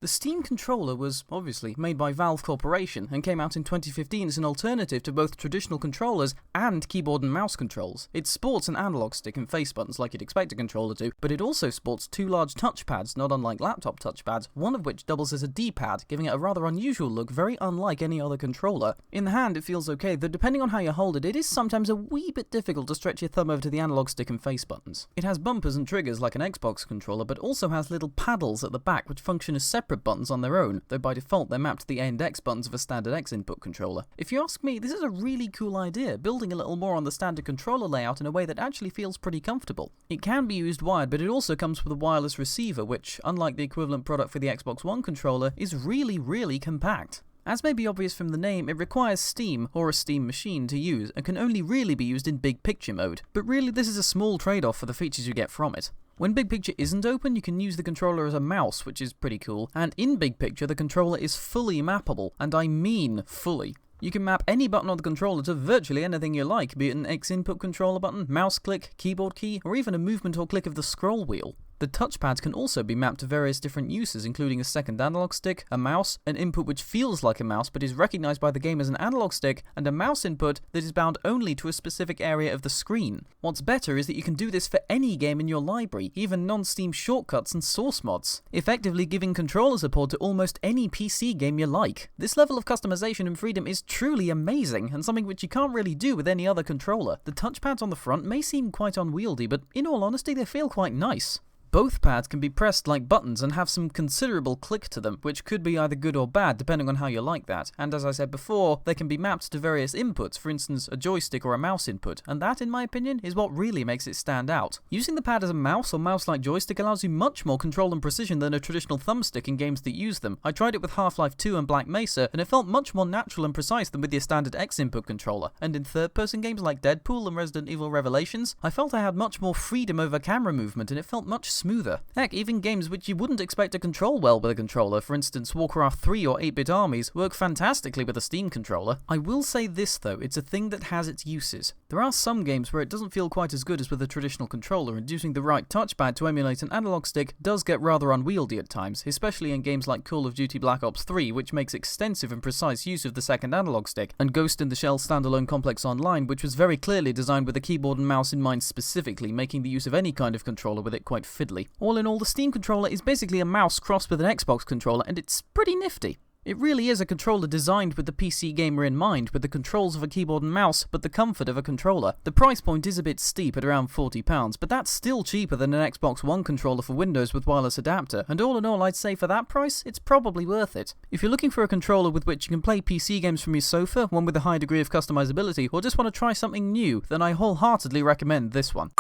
The Steam controller was, obviously, made by Valve Corporation and came out in 2015 as an alternative to both traditional controllers and keyboard and mouse controls. It sports an analog stick and face buttons like you'd expect a controller to, but it also sports two large touchpads, not unlike laptop touchpads, one of which doubles as a D-pad, giving it a rather unusual look, very unlike any other controller. In the hand it feels okay, though depending on how you hold it, it is sometimes a wee bit difficult to stretch your thumb over to the analog stick and face buttons. It has bumpers and triggers like an Xbox controller, but also has little paddles at the back which function as separate buttons on their own, though by default they're mapped to the A and X buttons of a standard X input controller. If you ask me, this is a really cool idea, building a little more on the standard controller layout in a way that actually feels pretty comfortable. It can be used wired, but it also comes with a wireless receiver, which, unlike the equivalent product for the Xbox One controller, is really compact. As may be obvious from the name, it requires Steam, or a Steam machine, to use, and can only really be used in big picture mode. But really, this is a small trade-off for the features you get from it. When Big Picture isn't open, you can use the controller as a mouse, which is pretty cool, and in Big Picture, the controller is fully mappable, and I mean fully. You can map any button on the controller to virtually anything you like, be it an X input controller button, mouse click, keyboard key, or even a movement or click of the scroll wheel. The touchpads can also be mapped to various different uses, including a second analog stick, a mouse, an input which feels like a mouse but is recognized by the game as an analog stick, and a mouse input that is bound only to a specific area of the screen. What's better is that you can do this for any game in your library, even non-Steam shortcuts and source mods, effectively giving controller support to almost any PC game you like. This level of customization and freedom is truly amazing, and something which you can't really do with any other controller. The touchpads on the front may seem quite unwieldy, but in all honesty they feel quite nice. Both pads can be pressed like buttons and have some considerable click to them, which could be either good or bad depending on how you like that, and as I said before, they can be mapped to various inputs, for instance a joystick or a mouse input, and that in my opinion is what really makes it stand out. Using the pad as a mouse or mouse-like joystick allows you much more control and precision than a traditional thumbstick in games that use them. I tried it with Half-Life 2 and Black Mesa, and it felt much more natural and precise than with your standard X input controller, and in third-person games like Deadpool and Resident Evil Revelations, I felt I had much more freedom over camera movement and it felt much smoother. Heck, even games which you wouldn't expect to control well with a controller, for instance Warcraft 3 or 8-bit Armies, work fantastically with a Steam controller. I will say this though, it's a thing that has its uses. There are some games where it doesn't feel quite as good as with a traditional controller, and using the right touchpad to emulate an analog stick does get rather unwieldy at times, especially in games like Call of Duty Black Ops 3, which makes extensive and precise use of the second analog stick, and Ghost in the Shell Standalone Complex Online, which was very clearly designed with a keyboard and mouse in mind specifically, making the use of any kind of controller with it quite fiddly. All in all, the Steam controller is basically a mouse crossed with an Xbox controller, and it's pretty nifty. It really is a controller designed with the PC gamer in mind, with the controls of a keyboard and mouse, but the comfort of a controller. The price point is a bit steep at around £40, but that's still cheaper than an Xbox One controller for Windows with wireless adapter, and all in all I'd say for that price, it's probably worth it. If you're looking for a controller with which you can play PC games from your sofa, one with a high degree of customizability, or just want to try something new, then I wholeheartedly recommend this one.